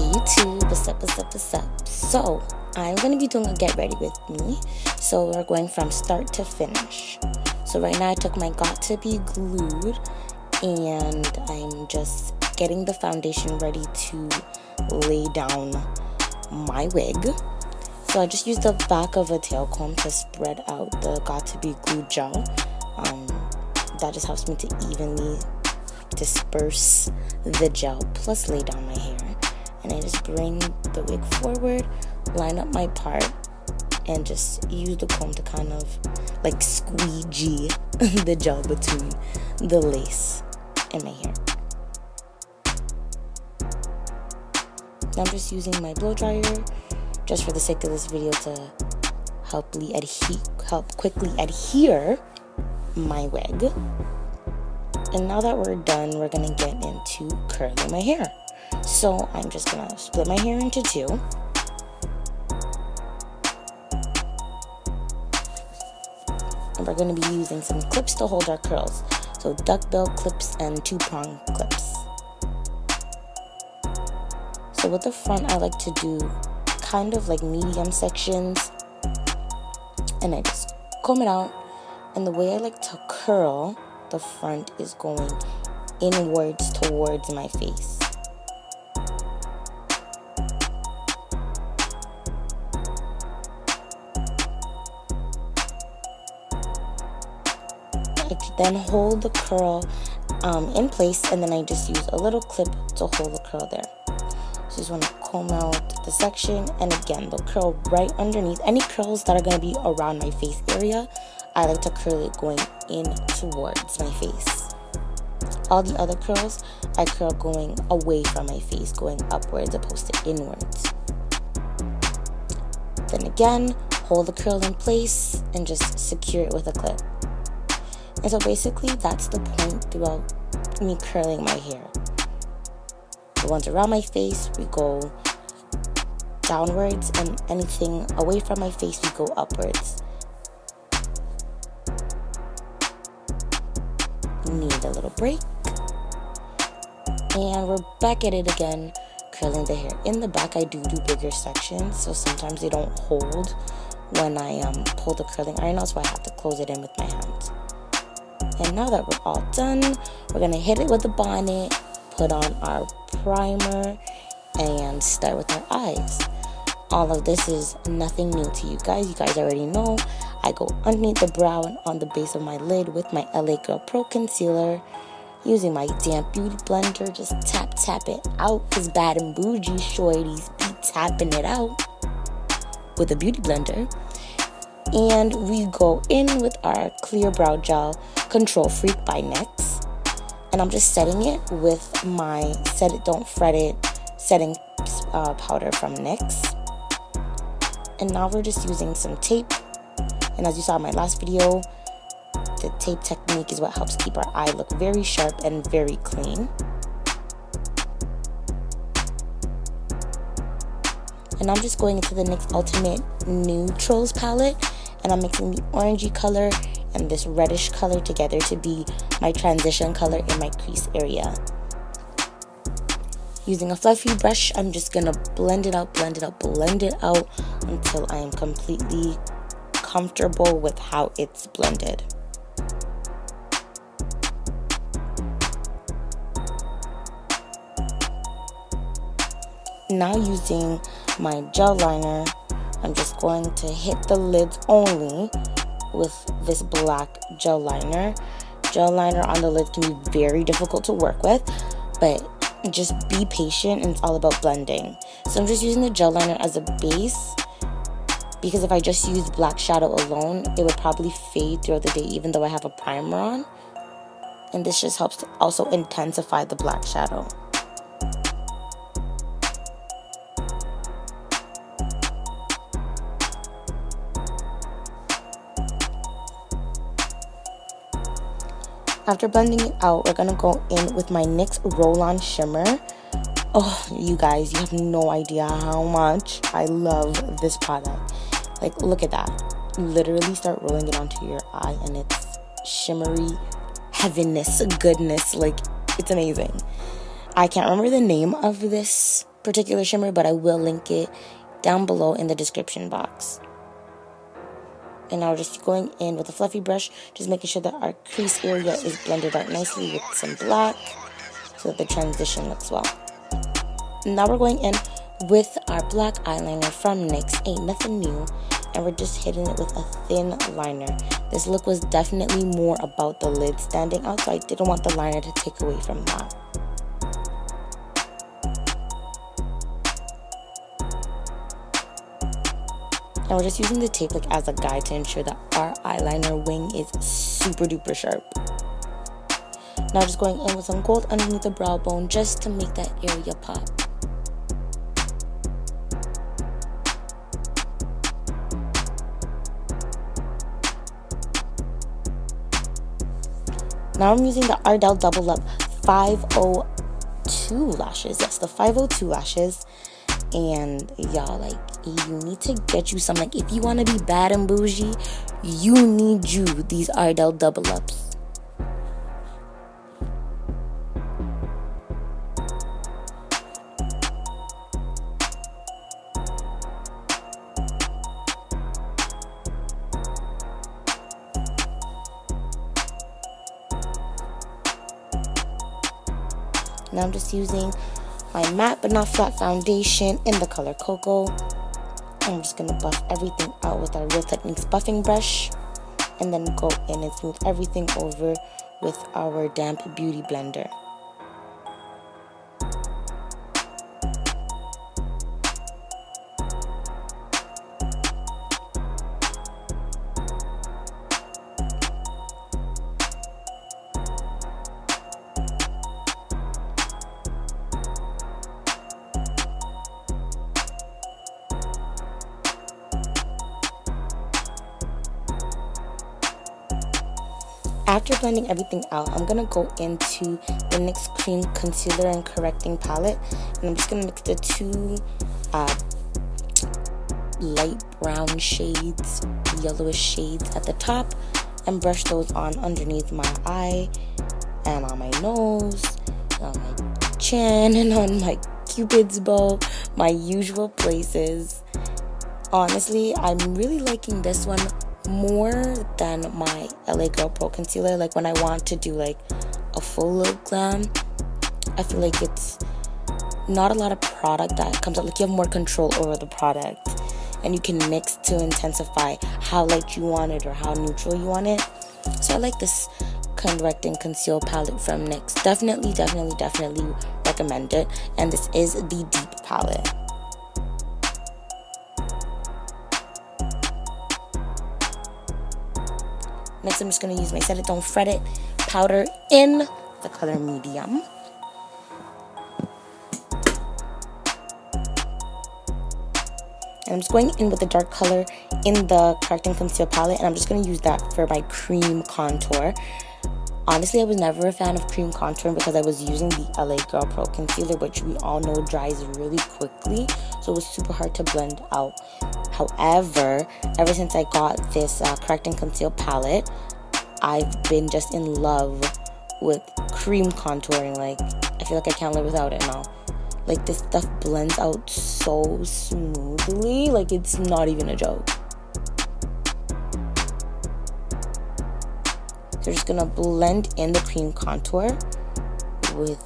YouTube, what's up? So I'm gonna be doing a get ready with me. So we're going from start to finish. So right now I took my Got2B Glued and I'm just getting the foundation ready to lay down my wig. So I just used the back of a tail comb to spread out the Got2B Glued Gel. That just helps me to evenly disperse the gel plus lay down my hair. And I just bring the wig forward, line up my part, and just use the comb to kind of like squeegee the gel between the lace and my hair. Now I'm just using my blow dryer just for the sake of this video to help quickly adhere my wig. And now that we're done, we're gonna get into curling my hair. So I'm just gonna split my hair into two. And we're gonna be using some clips to hold our curls. So duckbill clips and 2-prong clips. So with the front, I like to do kind of like medium sections. And I just comb it out. And the way I like to curl the front is going inwards towards my face. I then hold the curl in place, and then I just use a little clip to hold the curl there. So just want to comb out the section, and again the curl right underneath. Any curls that are going to be around my face area, I like to curl it going in towards my face. All the other curls, I curl going away from my face, going upwards opposed to inwards. Then again, hold the curl in place and just secure it with a clip. And so basically that's the point throughout me curling my hair. The ones around my face, we go downwards, and anything away from my face, we go upwards. Need a little break. And we're back at it again, curling the hair. In the back, I do bigger sections, so sometimes they don't hold when I pull the curling iron out, so I have to close it in with my hands. And now that we're all done, we're gonna hit it with the bonnet, put on our primer, and start with our eyes. All of this is nothing new to you guys. You guys already know. I go underneath the brow and on the base of my lid with my LA Girl Pro Concealer. Using my damp beauty blender, just tap it out. Cause bad and bougie shorties be tapping it out with a beauty blender. And we go in with our clear brow gel, Control Freak by NYX. And I'm just setting it with my Set It Don't Fret It setting powder from NYX. And now we're just using some tape. And as you saw in my last video, the tape technique is what helps keep our eye look very sharp and very clean. And I'm just going into the NYX Ultimate Neutrals palette, and I'm mixing the orangey color and this reddish color together to be my transition color in my crease area. Using a fluffy brush, I'm just gonna blend it out until I am completely comfortable with how it's blended. Now using my gel liner, I'm just going to hit the lids only with this black gel liner. Gel liner on the lids can be very difficult to work with, but just be patient, and it's all about blending. So I'm just using the gel liner as a base, because if I just used black shadow alone, it would probably fade throughout the day even though I have a primer on. And this just helps to also intensify the black shadow. After blending it out, we're going to go in with my NYX Roll-On Shimmer. Oh, you guys, you have no idea how much I love this product. Like, look at that. You literally start rolling it onto your eye and it's shimmery heaviness, goodness. Like, it's amazing. I can't remember the name of this particular shimmer, but I will link it down below in the description box. And now we're just going in with a fluffy brush, just making sure that our crease area is blended out nicely with some black so that the transition looks well. Now we're going in with our black eyeliner from NYX, ain't nothing new, and we're just hitting it with a thin liner. This look was definitely more about the lid standing out, so I didn't want the liner to take away from that. And we're just using the tape like as a guide to ensure that our eyeliner wing is super duper sharp. Now just going in with some gold underneath the brow bone just to make that area pop. Now I'm using the Ardelle Double Up 502 lashes. Yes, the 502 lashes. And y'all, like, you need to get you some. Like, if you want to be bad and bougie, you need these Ardelle Double Ups. Now I'm just using my matte but not flat foundation in the color Coco. I'm just going to buff everything out with our Real Techniques buffing brush. And then go in and smooth everything over with our damp beauty blender. After blending everything out, I'm going to go into the NYX Cream Concealer and Correcting Palette. And I'm just going to mix the two light brown shades, yellowish shades at the top, and brush those on underneath my eye, and on my nose, on my chin, and on my cupid's bow, my usual places. Honestly, I'm really liking this one more than my LA Girl Pro concealer. Like, when I want to do like a full lip glam, I feel like it's not a lot of product that comes out. Like, you have more control over the product, and you can mix to intensify how light you want it or how neutral you want it. So I like this Correct and Conceal palette from NYX. Definitely recommend it. And this is the Deep palette. Next, I'm just going to use my Set It Don't Fret It powder in the color Medium. And I'm just going in with the dark color in the Correct and Conceal palette, and I'm just going to use that for my cream contour. Honestly, I was never a fan of cream contouring because I was using the LA Girl Pro concealer, which we all know dries really quickly, so it was super hard to blend out. However, ever since I got this Correct and Conceal palette, I've been just in love with cream contouring. Like, I feel like I can't live without it now. Like, this stuff blends out so smoothly, like, it's not even a joke. So we're just gonna blend in the cream contour with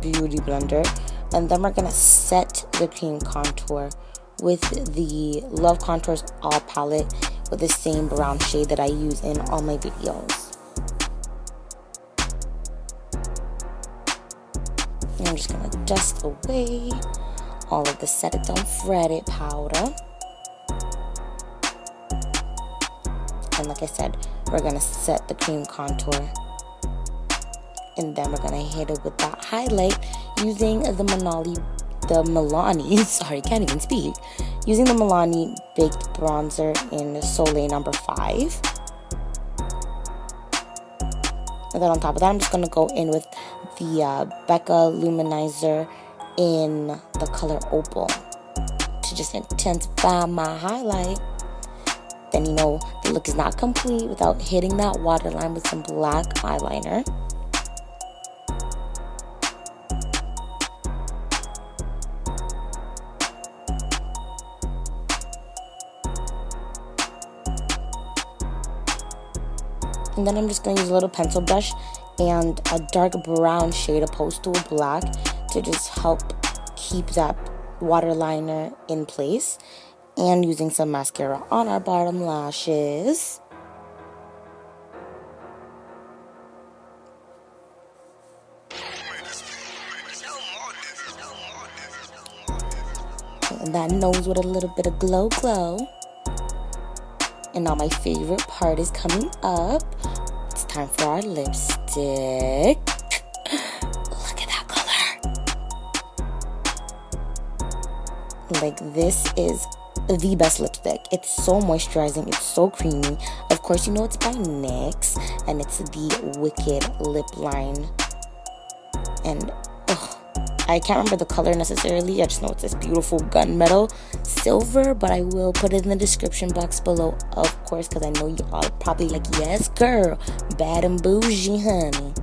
Beauty Blender, and then we're gonna set the cream contour with the Love Contours All palette with the same brown shade that I use in all my videos. And I'm just gonna dust away all of the Set It Don't Fret It powder. And like I said, we're gonna set the cream contour, and then we're gonna hit it with that highlight using the Milani, sorry, can't even speak, using the Milani Baked Bronzer in Soleil number 5. And then on top of that, I'm just going to go in with the Becca Luminizer in the color Opal to just intensify my highlight. then you know the look is not complete without hitting that waterline with some black eyeliner. And then I'm just going to use a little pencil brush and a dark brown shade opposed to a black to just help keep that waterliner in place. And using some mascara on our bottom lashes. And that nose with a little bit of glow. And now my favorite part is coming up. It's time for our lipstick. Look at that color. Like, this is the best lipstick. It's so moisturizing, it's so creamy. Of course, you know it's by NYX, and it's the Wicked Lip Line. And I can't remember the color necessarily. I just know it's this beautiful gunmetal silver, but I will put it in the description box below, of course, because I know you all are probably like, yes girl, bad and bougie, honey.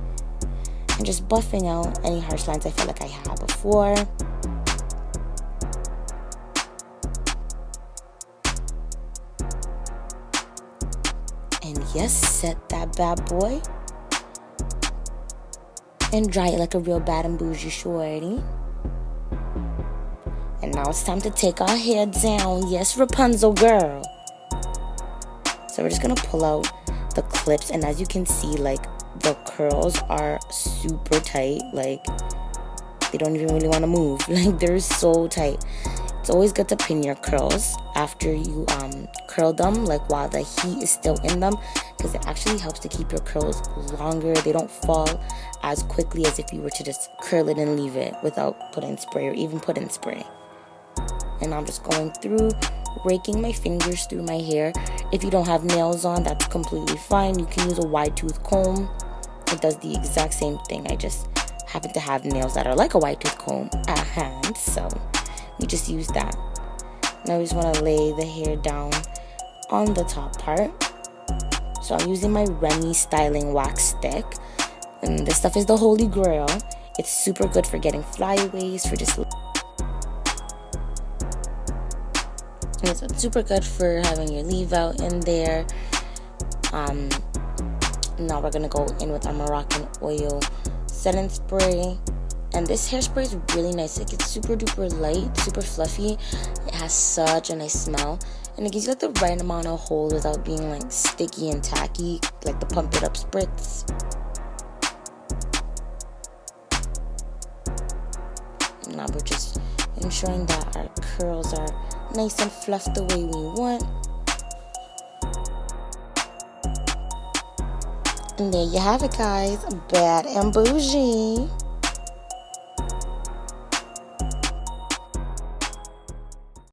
And just buffing out any harsh lines I feel like I had before. And yes, set that bad boy. And dry it like a real bad and bougie shorty. And now it's time to take our hair down. Yes, Rapunzel girl. So we're just going to pull out the clips. And as you can see, like, the curls are super tight. Like, they don't even really want to move. Like, they're so tight. It's always good to pin your curls after you curl them, like while the heat is still in them, because it actually helps to keep your curls longer. They don't fall as quickly as if you were to just curl it and leave it without putting spray or even put in spray. And I'm just going through, raking my fingers through my hair. If you don't have nails on, that's completely fine. You can use a wide tooth comb. It does the exact same thing. I just happen to have nails that are like a wide tooth comb at hand, so we just use that. Now we just want to lay the hair down on the top part. So I'm using my Remi styling wax stick, and this stuff is the holy grail. It's super good for getting flyaways, for just, it's super good for having your leave out in there. Now we're gonna go in with our Moroccan oil setting spray. And this hairspray is really nice. Like, it's super duper light, super fluffy. It has such a nice smell. And it gives you like the right amount of hold without being like sticky and tacky, like the pump it up spritz. Now we're just ensuring that our curls are nice and fluffed the way we want. And there you have it, guys. Bad and bougie.